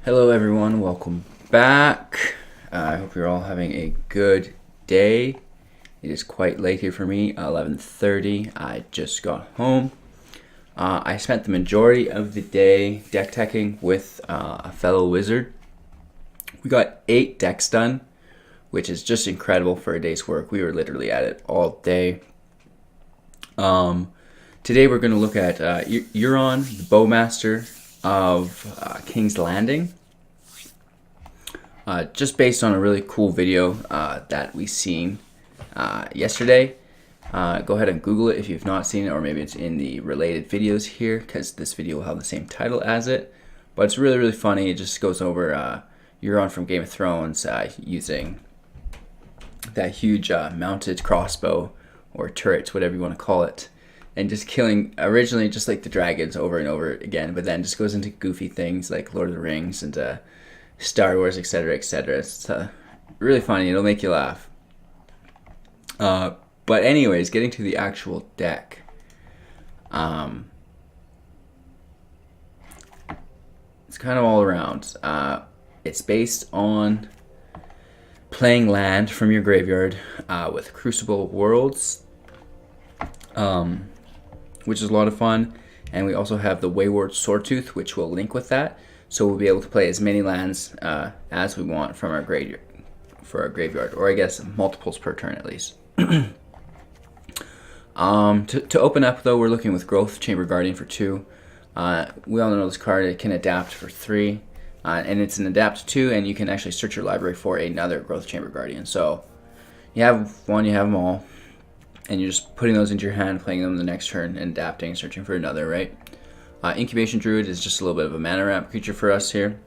Hello everyone, welcome back. I hope you're all having a good day. It is quite late here for me, 11:30. I just got home. I spent the majority of the day deck teching with a fellow wizard. We got 8 decks done, which is just incredible for a day's work. We were literally at it all day. Today we're going to look at Euron, the Bowmaster of King's Landing. Just based on a really cool video that we seen yesterday. Go ahead and Google it if you've not seen it, or maybe it's in the related videos here, because this video will have the same title as it. But it's really, really funny. It just goes over Euron from Game of Thrones using that huge mounted crossbow or turret, whatever you want to call it, and just killing originally just like the dragons over and over again, but then just goes into goofy things like Lord of the Rings and Star Wars, etc., etc. It's really funny. It'll make you laugh. But anyways, getting to the actual deck. It's kind of all around. It's based on playing land from your graveyard with Crucible Worlds, which is a lot of fun. And we also have the Wayward Swordtooth, which will link with that. So we'll be able to play as many lands as we want from our graveyard, or I guess multiples per turn at least. To open up though, we're looking with Growth Chamber Guardian for 2. We all know this card. It can adapt for 3, and it's an adapt 2, and you can actually search your library for another Growth Chamber Guardian. So you have one, you have them all, and you're just putting those into your hand, playing them the next turn, and adapting, searching for another, right? Incubation Druid is just a little bit of a mana ramp creature for us here.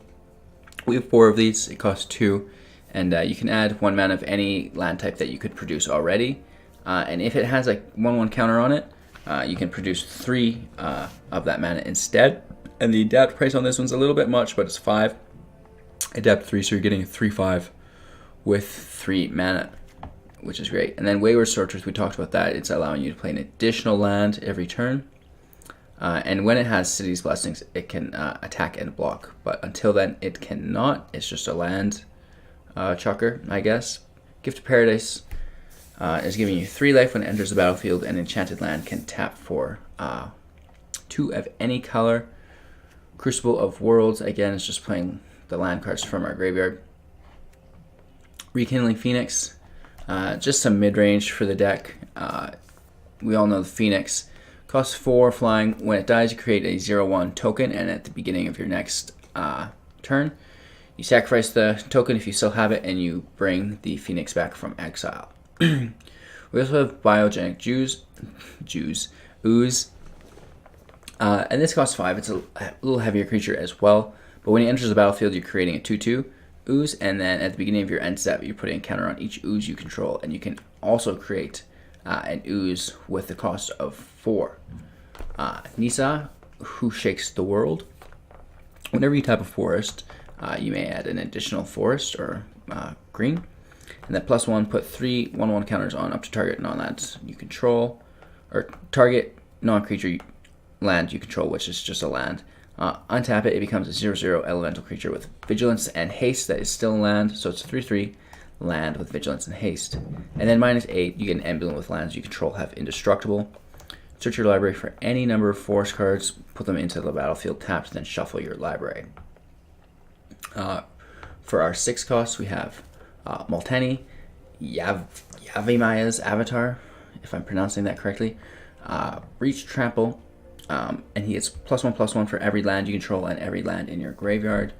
We have 4 of these. It costs 2, and you can add 1 mana of any land type that you could produce already. And if it has like 1/1 counter on it, you can produce 3 of that mana instead. And the adapt price on this one's a little bit much, but it's 5. Adapt 3, so you're getting a 3/5 with 3 mana, which is great. And then Wayward Swordtooth, we talked about that. It's allowing you to play an additional land every turn. And when it has City's Blessings, it can attack and block. But until then, it cannot. It's just a land chucker, I guess. Gift of Paradise is giving you 3 life when it enters the battlefield. An enchanted land can tap for 2 of any color. Crucible of Worlds, again, is just playing the land cards from our graveyard. Rekindling Phoenix, just some mid-range for the deck. We all know the Phoenix costs 4 flying. When it dies, you create a 0/1 token, and at the beginning of your next turn, you sacrifice the token if you still have it, and you bring the Phoenix back from exile. We also have Biogenic Ooze, and this costs 5. It's a little heavier creature as well, but when it enters the battlefield, you're creating a 2/2 Ooze, and then at the beginning of your end step, you're putting a counter on each Ooze you control, and you can also create an Ooze with the cost of 4. Nissa, Who Shakes the World. Whenever you tap a forest, you may add an additional forest or green. And that +1, put 3 1/1 counters on up to target non-lands you control, or target non-creature land you control, which is just a land. Untap it, it becomes a 0/0 elemental creature with vigilance and haste that is still a land, so it's 3/3 land with vigilance and haste. And then -8, you get an emblem with lands you control have indestructible. Search your library for any number of forest cards, put them into the battlefield tapped, then shuffle your library. For our 6 costs, we have Molteni, Yavimaya's Avatar, if I'm pronouncing that correctly. Reach Trample, and he gets +1/+1 for every land you control and every land in your graveyard.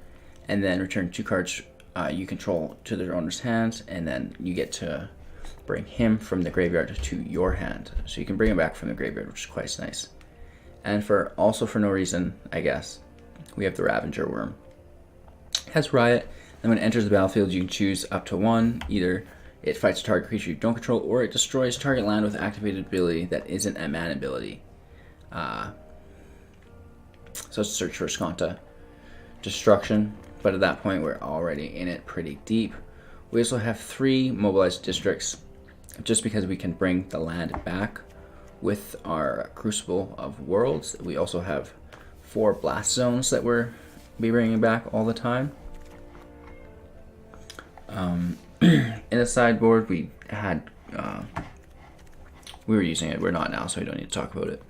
And then return 2 cards you control to their owner's hands, and then you get to bring him from the graveyard to your hand. So you can bring him back from the graveyard, which is quite nice. And for no reason, I guess, we have the Ravager Worm. It has Riot, and when it enters the battlefield, you can choose up to 1. Either it fights a target creature you don't control, or it destroys target land with activated ability that isn't a mana ability. So it's Search for Skanta. Destruction, but at that point, we're already in it pretty deep. We also have 3 mobilized districts, just because we can bring the land back with our Crucible of Worlds. We also have 4 blast zones that we're be bringing back all the time. In the sideboard, we had we were using it. We're not now, so we don't need to talk about it.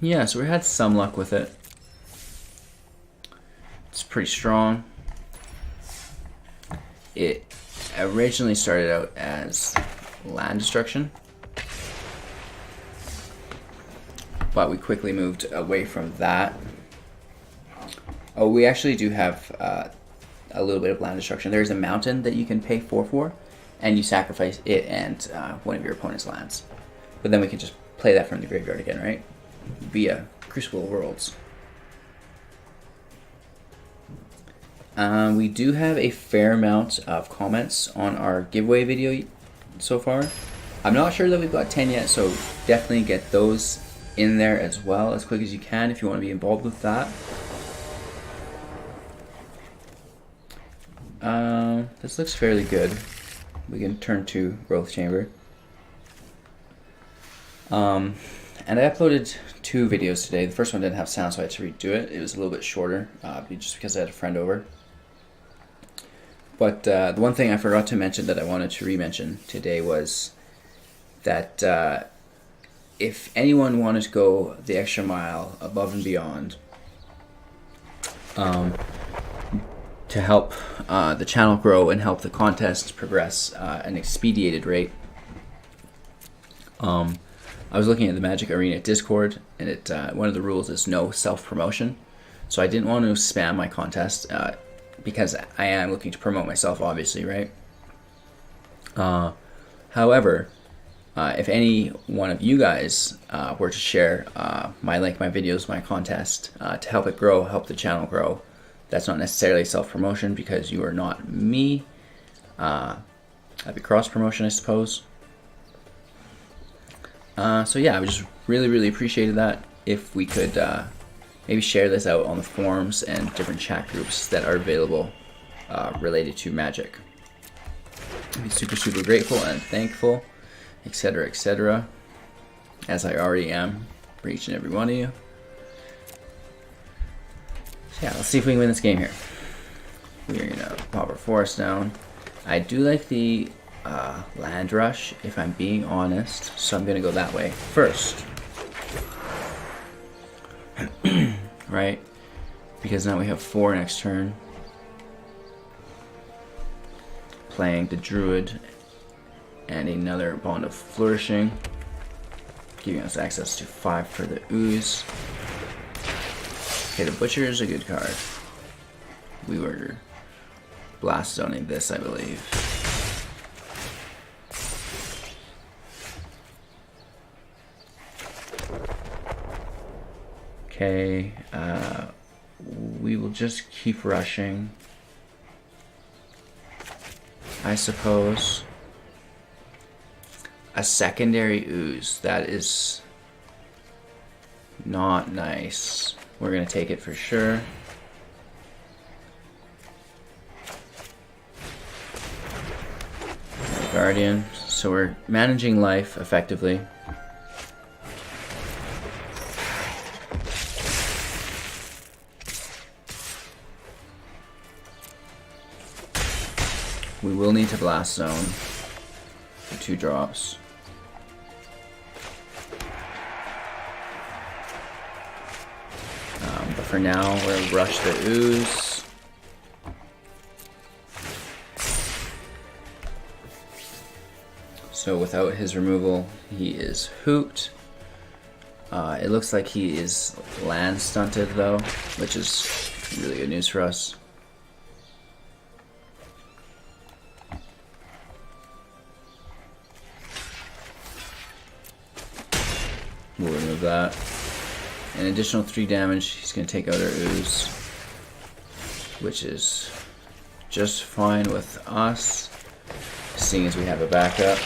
Yeah, so we had some luck with it. It's pretty strong. It originally started out as land destruction, but we quickly moved away from that. Oh, we actually do have a little bit of land destruction. There's a mountain that you can pay 4 for, and you sacrifice it and one of your opponent's lands. But then we can just play that from the graveyard again, right? Via Crucible Worlds. We do have a fair amount of comments on our giveaway video so far. I'm not sure that we've got 10 yet, so definitely get those in there as well as quick as you can if you want to be involved with that. This looks fairly good. We can turn to Growth Chamber. And I uploaded 2 videos today. The first one didn't have sound, so I had to redo it. It was a little bit shorter, just because I had a friend over. But the one thing I forgot to mention that I wanted to re-mention today was that if anyone wanted to go the extra mile above and beyond to help the channel grow and help the contests progress at an expedited rate, I was looking at the Magic Arena Discord, and one of the rules is no self-promotion. So I didn't want to spam my contest because I am looking to promote myself, obviously, right? However, if any one of you guys were to share my link, my videos, my contest to help it grow, help the channel grow, that's not necessarily self-promotion because you are not me. That'd be cross-promotion, I suppose. So yeah, I would just really appreciated that if we could maybe share this out on the forums and different chat groups that are available related to Magic. I'd be super grateful and thankful, etc., as I already am for each and every one of you. So yeah, let's see if we can win this game here. We're gonna pop our forest down. I do like the land rush, if I'm being honest, so I'm gonna go that way first. Right? Because now we have 4 next turn. Playing the Druid and another Bond of Flourishing, giving us access to 5 for the Ooze. Okay, the Butcher is a good card. We were blast zoning this, I believe. Okay, we will just keep rushing, I suppose. A secondary Ooze, that is not nice. We're gonna take it for sure. Guardian, so we're managing life effectively. We will need to blast zone for 2 drops. But for now, we'll rush the Ooze. So without his removal, he is hooped. It looks like he is land stunted though, which is really good news for us. We'll remove that. An additional 3 damage, he's going to take out our Ooze, which is just fine with us, seeing as we have a backup.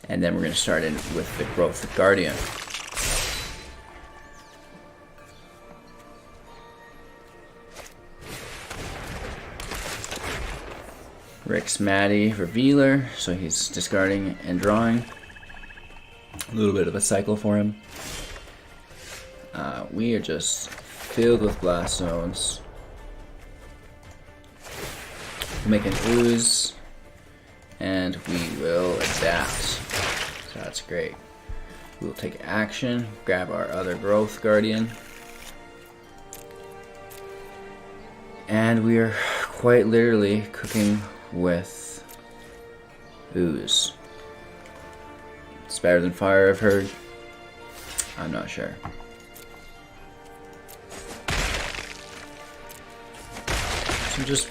And then we're going to start in with the Growth Guardian. Rick's Maddie Revealer, so he's discarding and drawing. A little bit of a cycle for him. We are just filled with blast zones. We'll make an ooze, and we will adapt. So that's great. We'll take action, grab our other growth guardian, and we are quite literally cooking with ooze. It's better than fire, I've heard. I'm not sure. So just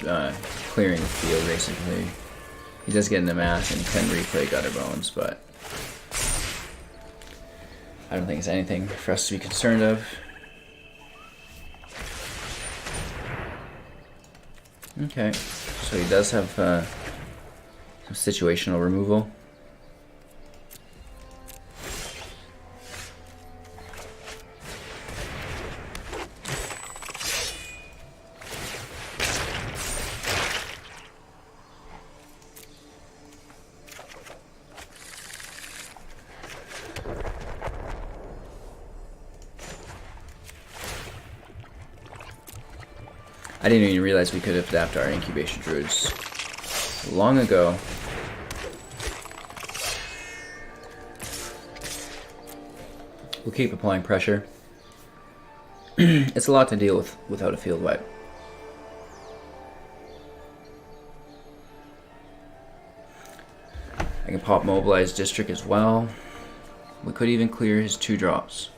clearing the field, basically. He does get in the mass and he can replay Gutter Bones, but I don't think it's anything for us to be concerned of. Okay, so he does have some situational removal. I didn't even realize we could adapt our incubation druids long ago. We'll keep applying pressure. It's a lot to deal with without a field wipe. I can pop Mobilize District as well. We could even clear his 2 drops.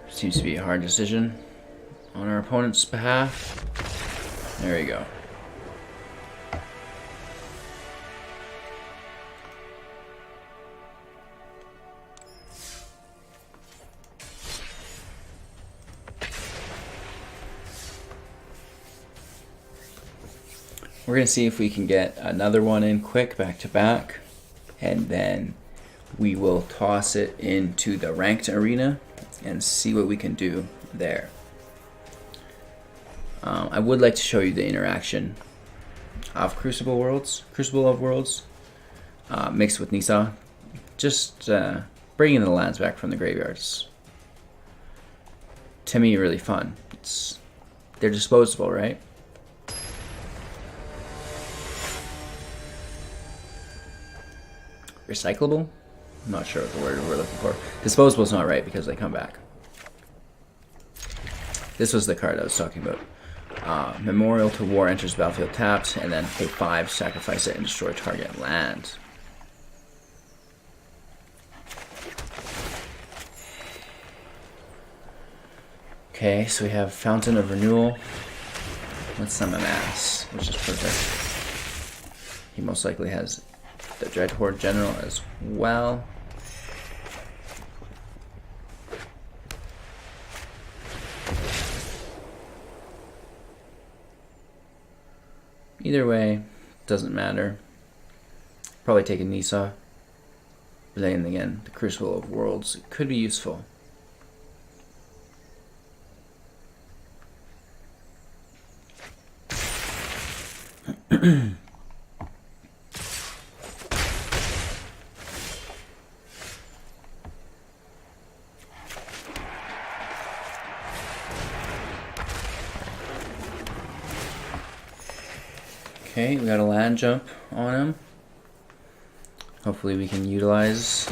Seems to be a hard decision on our opponent's behalf. There we go. We're going to see if we can get another one in quick back to back, and then we will toss it into the ranked arena and see what we can do there. I would like to show you the interaction of Crucible of Worlds, mixed with Nissa. Just bringing the lands back from the graveyards. To me, really fun. They're disposable, right? Recyclable? I'm not sure what the word we're looking for. Disposable is not right because they come back. This was the card I was talking about. Memorial to War enters battlefield tapped, and then pay 5, sacrifice it, and destroy target land. Okay, so we have Fountain of Renewal. Let's summon Mass, which is perfect. He most likely has the Dreadhorde General as well. Either way, doesn't matter. Probably take a Nissa. But then again, the Crucible of Worlds could be useful. Okay, we got a land jump on him. Hopefully we can utilize.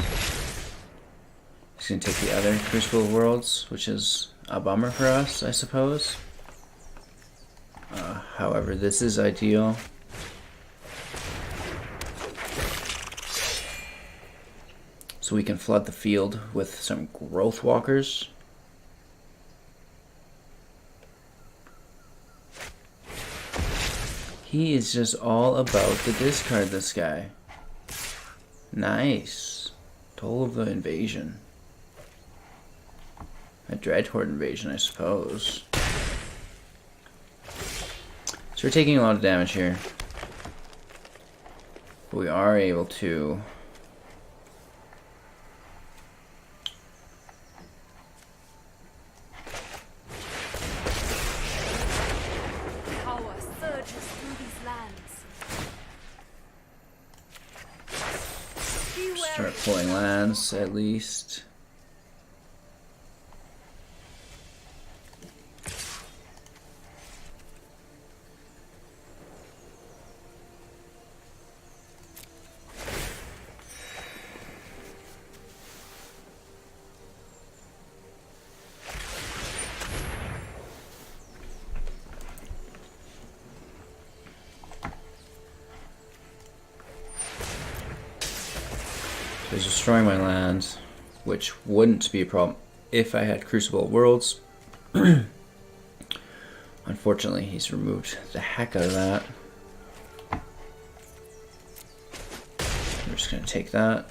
He's going to take the other Crucible of Worlds, which is a bummer for us, I suppose. However, this is ideal. So we can flood the field with some Growth Walkers. He is just all about the discard, this guy. Nice. Toll of the Invasion. A Dreadhorde Invasion, I suppose. So we're taking a lot of damage here. But we are able to surges through these lands. Start pulling lands at least. He's destroying my lands, which wouldn't be a problem if I had Crucible Worlds. Unfortunately, he's removed the heck out of that. We're just going to take that.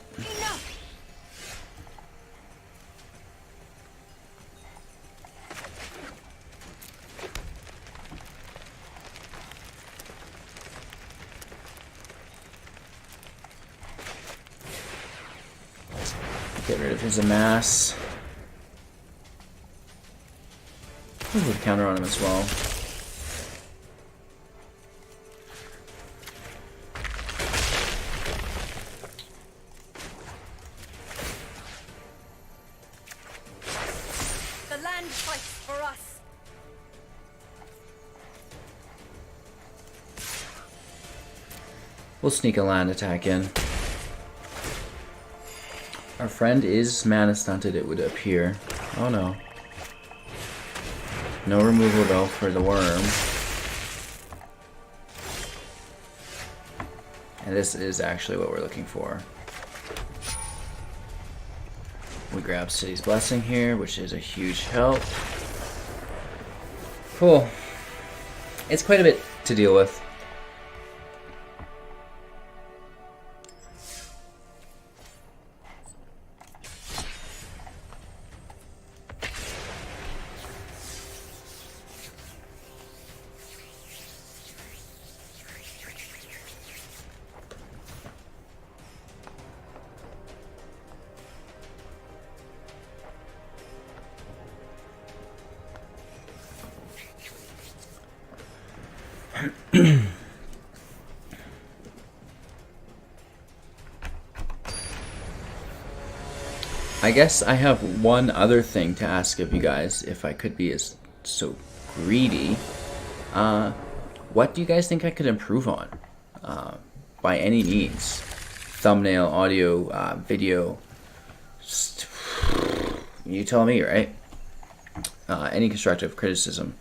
Get rid of his amass. We'll put a counter on him as well. The land fights for us. We'll sneak a land attack in. Our friend is mana stunted, it would appear. Oh no. No removal though for the worm. And this is actually what we're looking for. We grab City's Blessing here, which is a huge help. Cool. It's quite a bit to deal with. I guess I have one other thing to ask of you guys, if I could be as so greedy. What do you guys think I could improve on? By any means. Thumbnail, audio, video. Just, you tell me, right? Any constructive criticism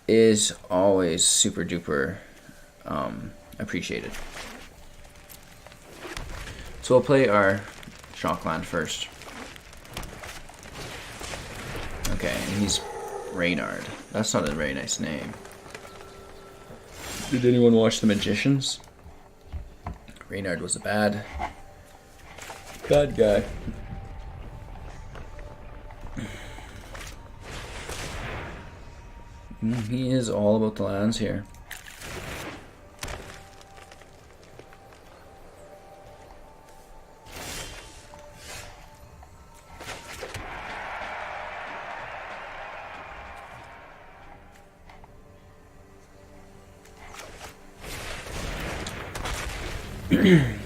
is always super duper appreciated. So we'll play our Shockland first. Okay, and he's Reynard. That's not a very nice name. Did anyone watch The Magicians? Reynard was a bad guy. He is all about the lands here.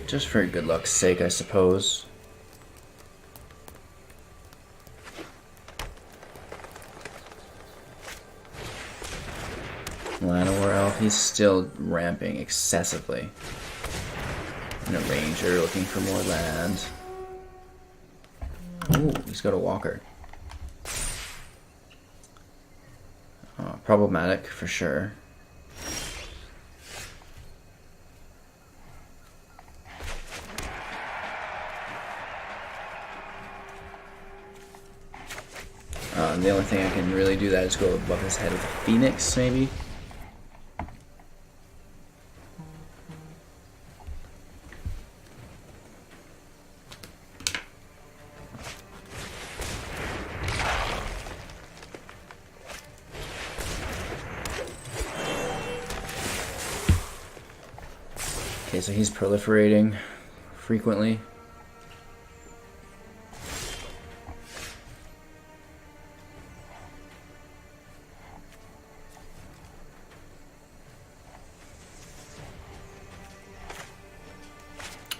Just for good luck's sake, I suppose. Llanowar Elf, he's still ramping excessively. And a Ranger looking for more land. Ooh, he's got a Walker. Problematic for sure. The only thing I can really do that is go above his head with a Phoenix, maybe. Okay, so he's proliferating frequently.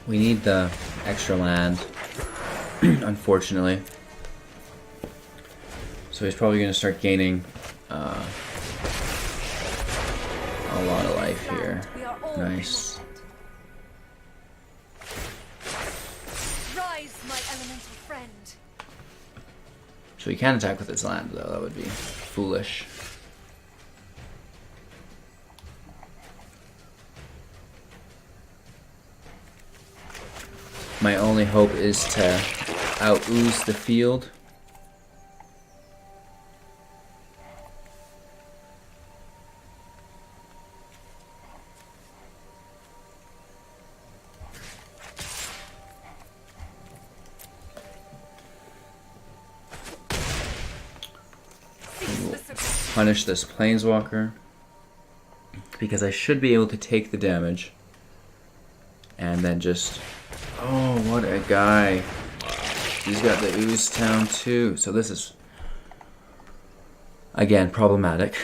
We need the extra land, unfortunately. So he's probably going to start gaining a lot of life here. Nice. Rise, my elemental friend. So he can attack with his land, though. That would be foolish. My only hope is to out-ooze the field. Punish this planeswalker because I should be able to take the damage and then just, oh, what a guy. He's got the Ooze Town too, so this is again problematic.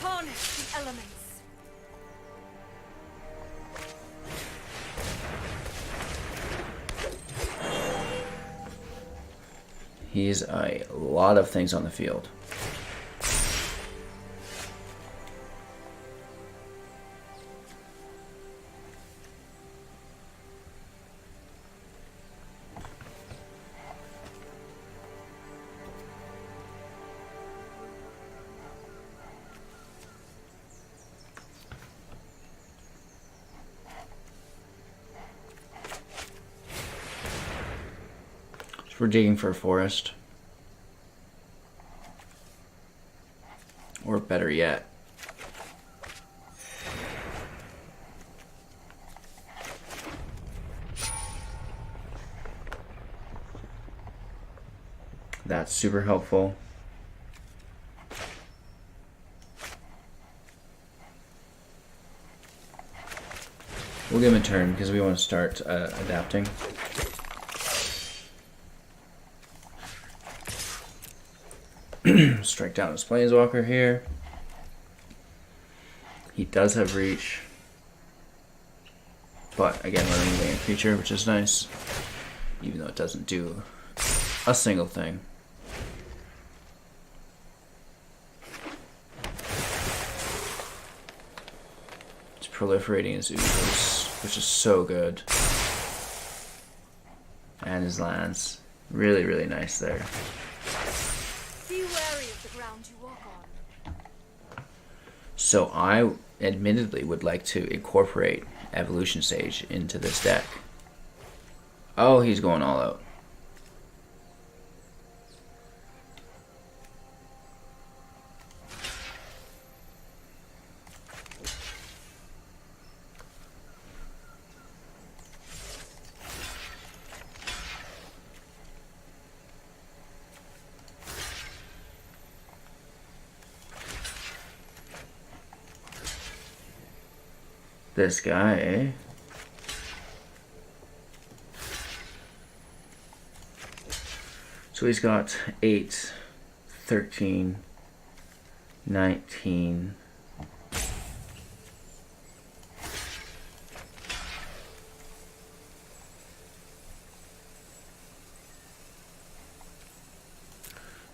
Harness the elements. He's a lot of things on the field. We're digging for a forest. Or better yet, that's super helpful. We'll give him a turn because we want to start adapting. Strike down his planeswalker here. He does have reach, but again we're removing a creature, which is nice, even though it doesn't do a single thing. It's proliferating his oozes, which is so good, and his lands. Really, really nice there. So I admittedly would like to incorporate Evolution Sage into this deck. Oh, he's going all out. This guy, eh? So he's got 8, 13, 19.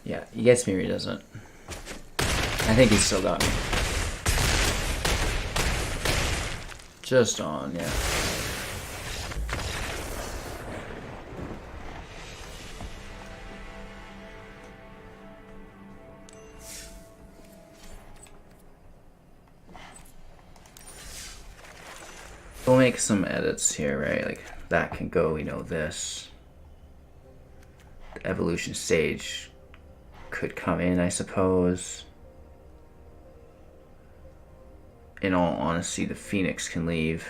Yeah, he gets me or he doesn't. I think he's still got me. Just on, yeah. We'll make some edits here, right? Like that can go, you know, this. The Evolution Stage could come in, I suppose. In all honesty, the Phoenix can leave.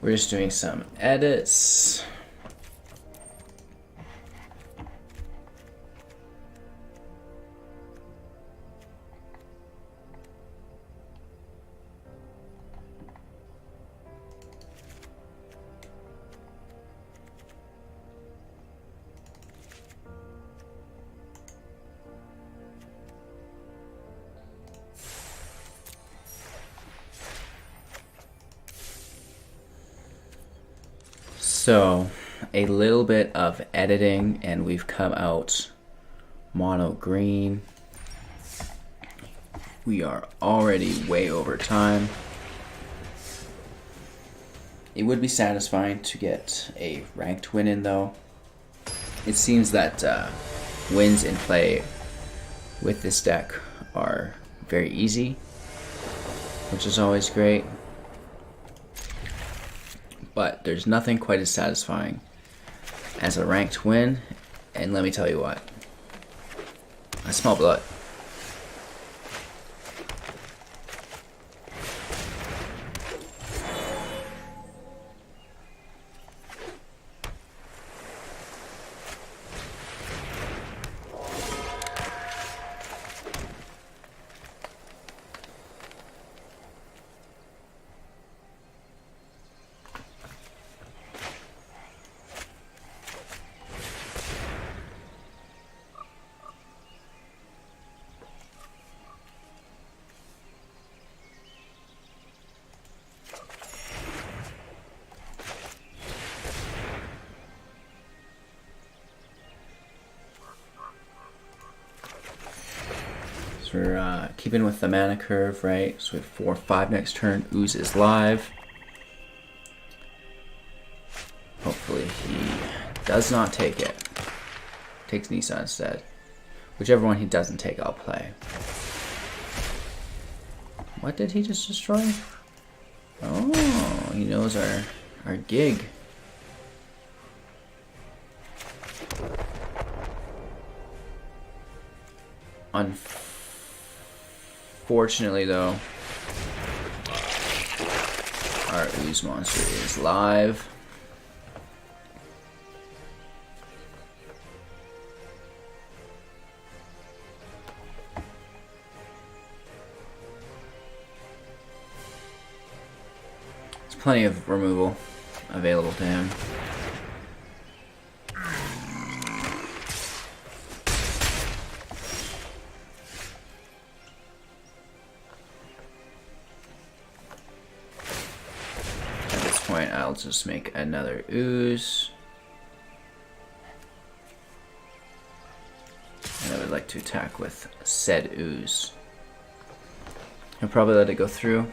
We're just doing some edits. So, a little bit of editing, and we've come out mono green. We are already way over time. It would be satisfying to get a ranked win in, though. It seems that wins in play with this deck are very easy, which is always great. But there's nothing quite as satisfying as a ranked win, and let me tell you what, I smell blood. So we're keeping with the mana curve, right? So we have 4-5 next turn. Ooze is live. Hopefully he does not take it. Takes Nissa instead. Whichever one he doesn't take, I'll play. What did he just destroy? Oh, he knows our gig. Unfortunately, though, our Ooze monster is live. There's plenty of removal available to him. I'll just make another Ooze. And I would like to attack with said Ooze. I'll probably let it go through.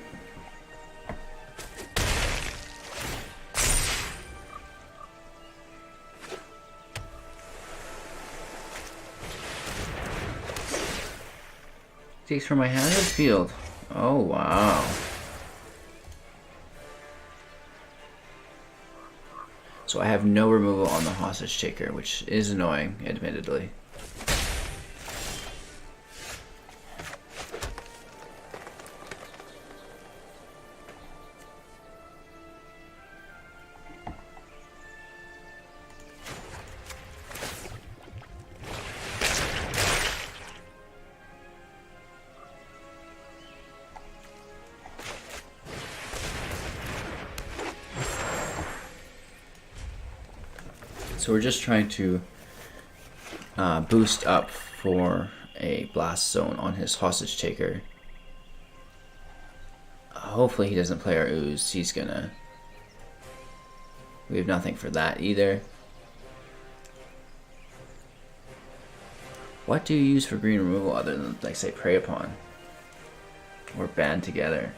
Takes from my hand or field. Oh wow. So I have no removal on the hostage taker, which is annoying, admittedly. So we're just trying to boost up for a blast zone on his hostage taker. Hopefully he doesn't play our Ooze. He's gonna... We have nothing for that either. What do you use for green removal other than, like, say, Prey Upon? Or Band Together?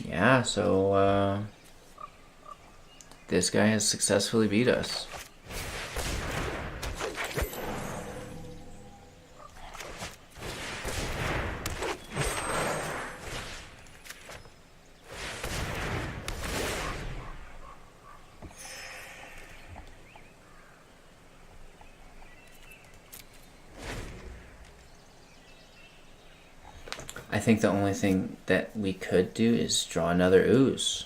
Yeah, so this guy has successfully beat us. I think the only thing that we could do is draw another Ooze.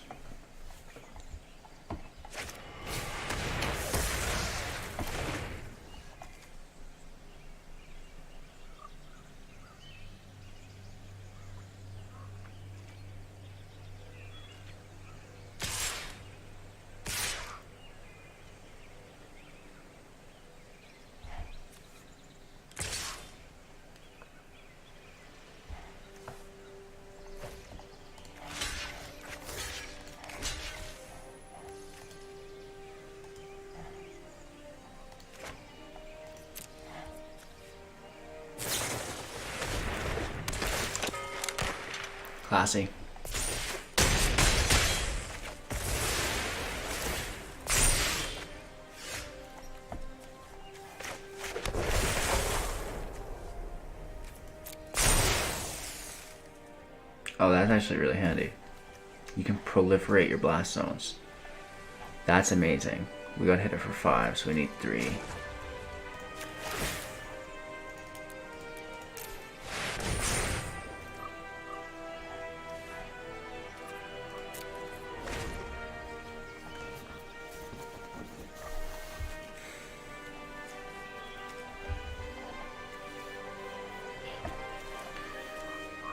Classy. Oh, that's actually really handy. You can proliferate your blast zones. That's amazing. We got hit it for 5, so we need 3.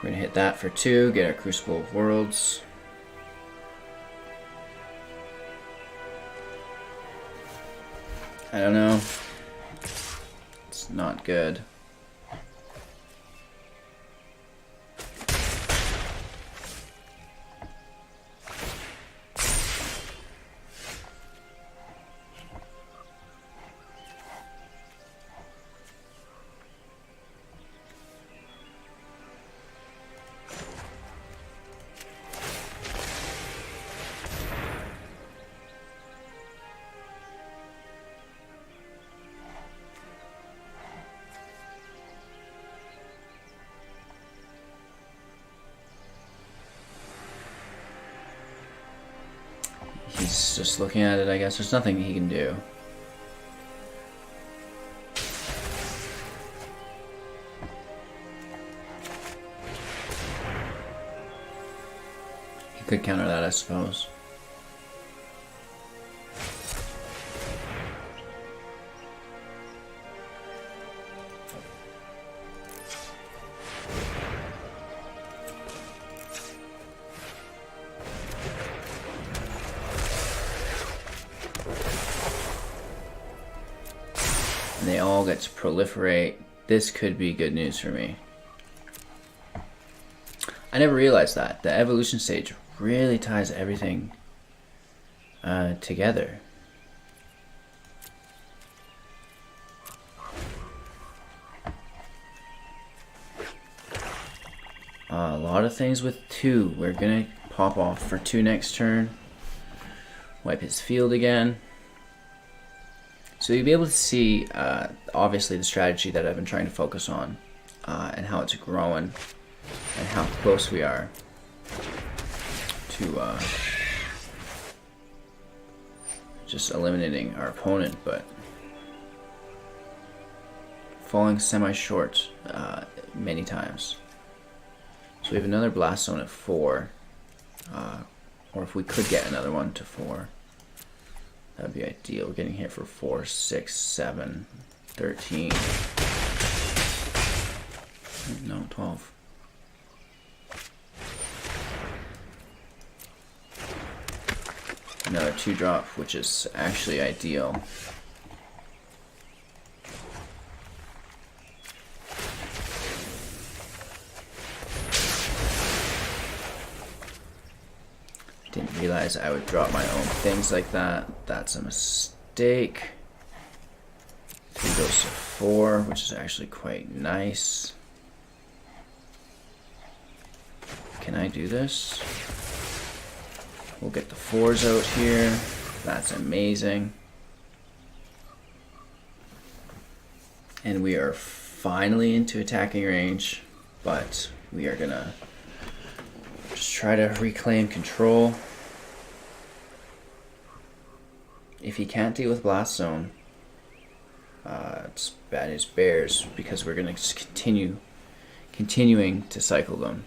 We're gonna hit that for 2, get our Crucible of Worlds. I don't know. It's not good. He's just looking at it, I guess. There's nothing he can do. He could counter that, I suppose. They all get to proliferate. This could be good news for me. I never realized that. The evolution stage really ties everything together. A lot of things with 2. We're gonna pop off for 2 next turn. Wipe his field again. So you'll be able to see, obviously, the strategy that I've been trying to focus on, and how it's growing, and how close we are to just eliminating our opponent, but falling semi-short many times. So we have another blast zone at 4, or if we could get another one to 4. That'd be ideal. We're getting hit for 4, 6, 7, 13. No, 12. Another 2-drop, which is actually ideal. Didn't realize I would drop my own things like that. That's a mistake. 3 goes to 4, which is actually quite nice. Can I do this? We'll get the 4s out here. That's amazing. And we are finally into attacking range, but we are gonna just try to reclaim control. If he can't deal with Blast Zone, it's bad news bears, because we're gonna just continuing to cycle them.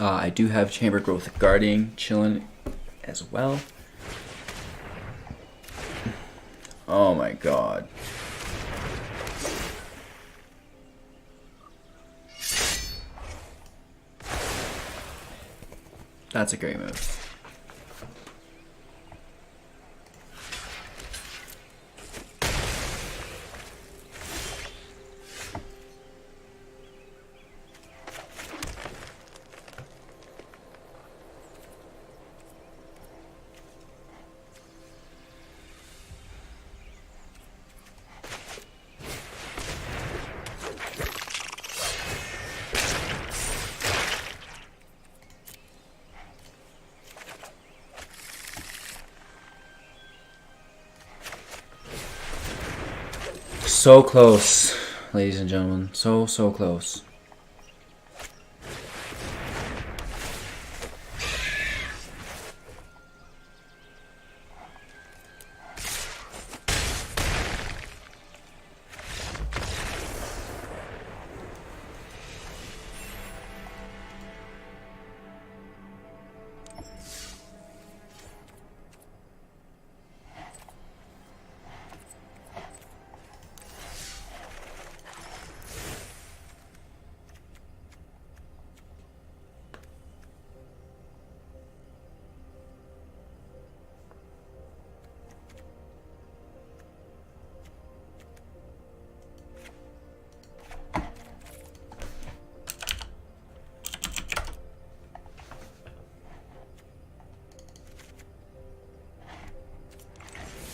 I do have Chamber Growth Guardian chilling as well. Oh my god. That's a great move. So close, ladies and gentlemen. So close.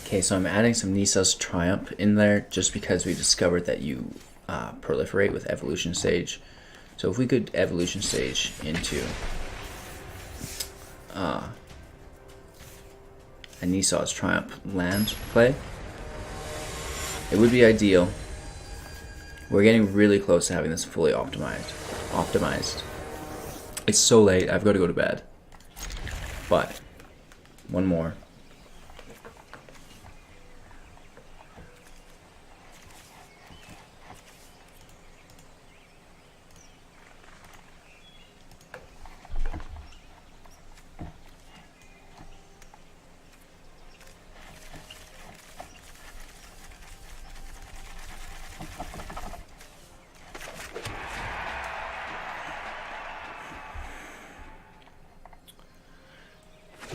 Okay, so I'm adding some Nissa's Triumph in there just because we discovered that you proliferate with Evolution Stage. So if we could Evolution Stage into a Nissa's Triumph land play, it would be ideal. We're getting really close to having this fully optimized. It's so late, I've got to go to bed. But, one more.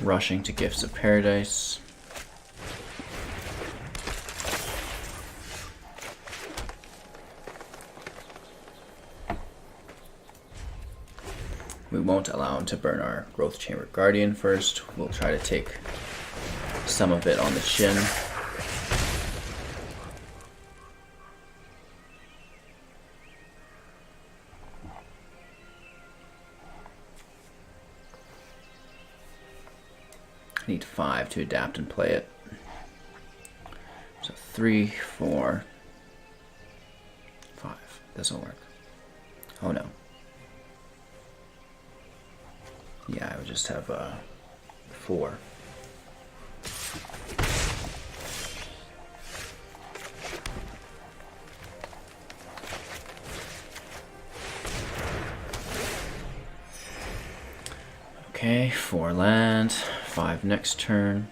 Rushing to Gifts of Paradise. We won't allow him to burn our Growth Chamber Guardian first. We'll try to take some of it on the chin. I need 5 to adapt and play it. So 3, 4, 5. Doesn't work. Oh no. Yeah, I would just have 4. Okay, 4 land, 5 next turn.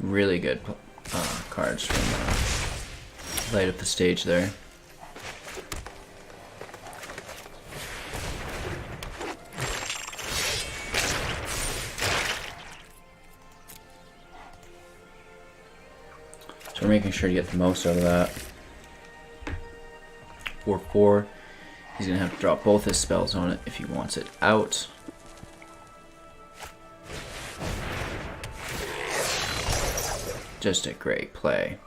Really good cards from light up the stage there. So we're making sure to get the most out of that. 4/4. He's gonna have to drop both his spells on it if he wants it out. Just a great play.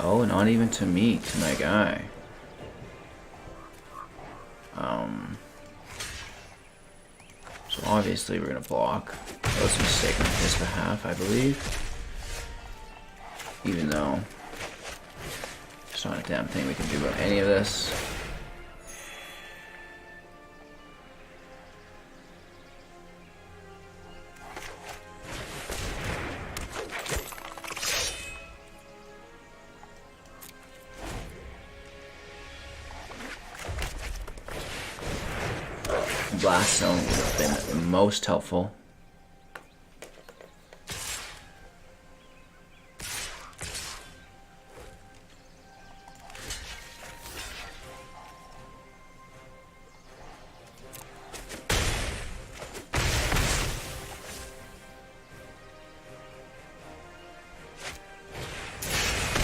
Oh, not even to me, to my guy. So obviously we're gonna block. That was a mistake on his behalf, I believe. Even though there's not a damn thing we can do about any of this. Blast Zone would have been most helpful.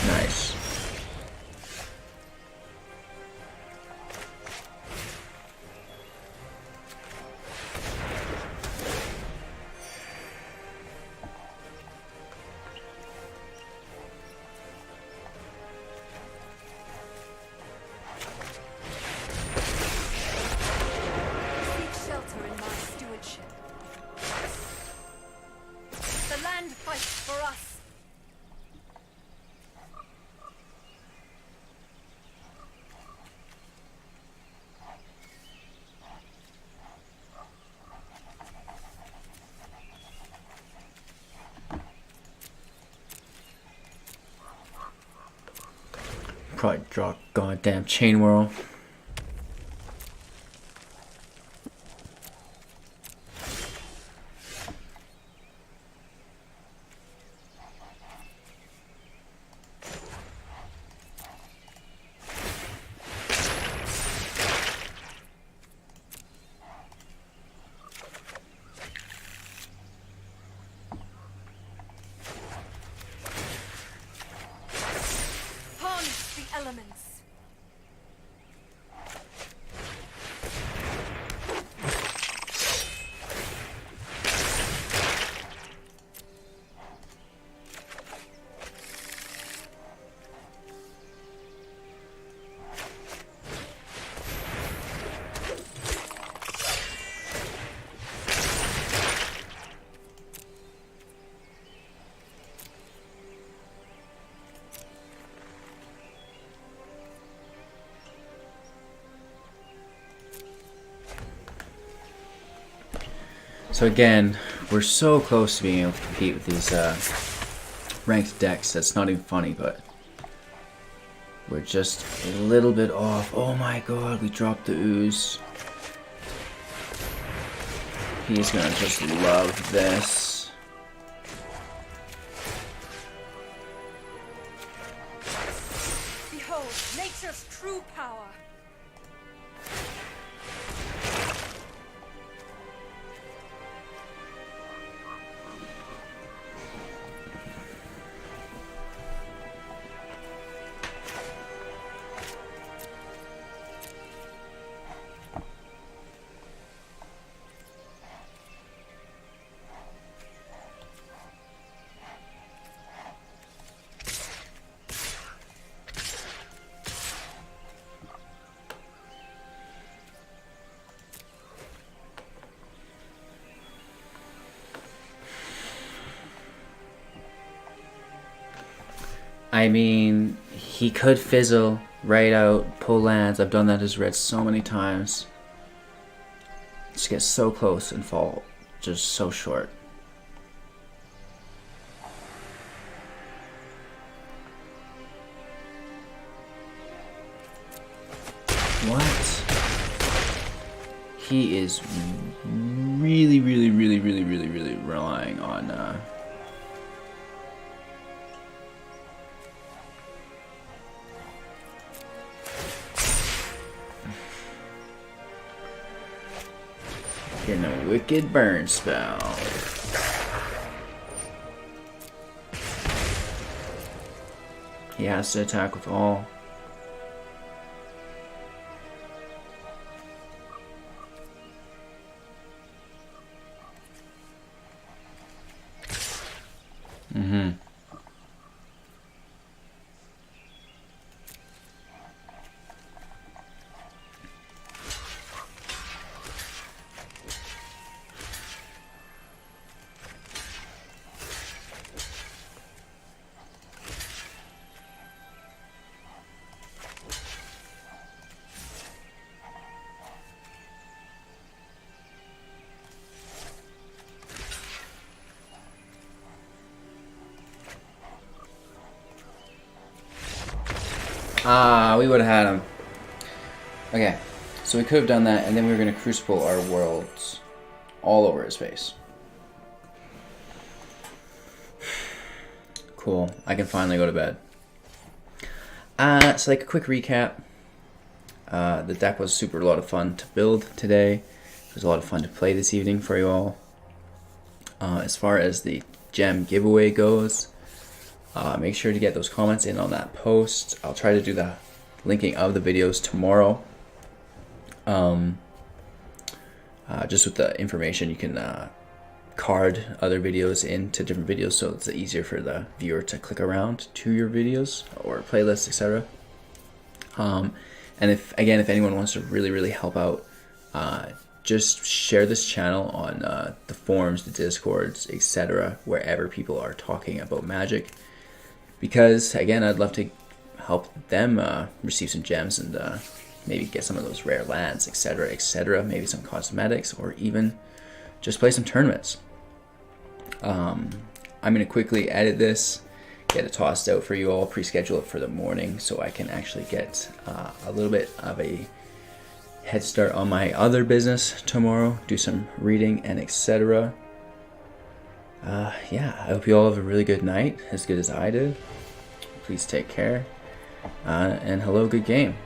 Nice. probably draw goddamn Chain Whirl. Harness the elements. So again, we're so close to being able to compete with these ranked decks. That's not even funny, but we're just a little bit off. Oh my god, we dropped the Ooze. He's gonna just love this. Behold nature's true power. I mean, he could fizzle right out, pull lands. I've done that as red so many times. Just get so close and fall just so short. What? He is really relying on getting a wicked burn spell. He has to attack with all. Ah, we would have had him. Okay, so we could have done that, and then we were going to Crucible our worlds all over his face. Cool, I can finally go to bed. So like a quick recap. The deck was super a lot of fun to build today. It was a lot of fun to play this evening for you all. As far as the gem giveaway goes, make sure to get those comments in on that post. I'll try to do the linking of the videos tomorrow. Just with the information, you can card other videos into different videos, so it's easier for the viewer to click around to your videos or playlists, etc. And if anyone wants to really help out, just share this channel on the forums, the discords, etc., wherever people are talking about Magic. Because, again, I'd love to help them receive some gems and maybe get some of those rare lands, etc., etc., maybe some cosmetics, or even just play some tournaments. I'm going to quickly edit this, get it tossed out for you all, pre-schedule it for the morning so I can actually get a little bit of a head start on my other business tomorrow, do some reading and etc. Yeah, I hope you all have a really good night, as good as I did. Please take care, and hello, good game.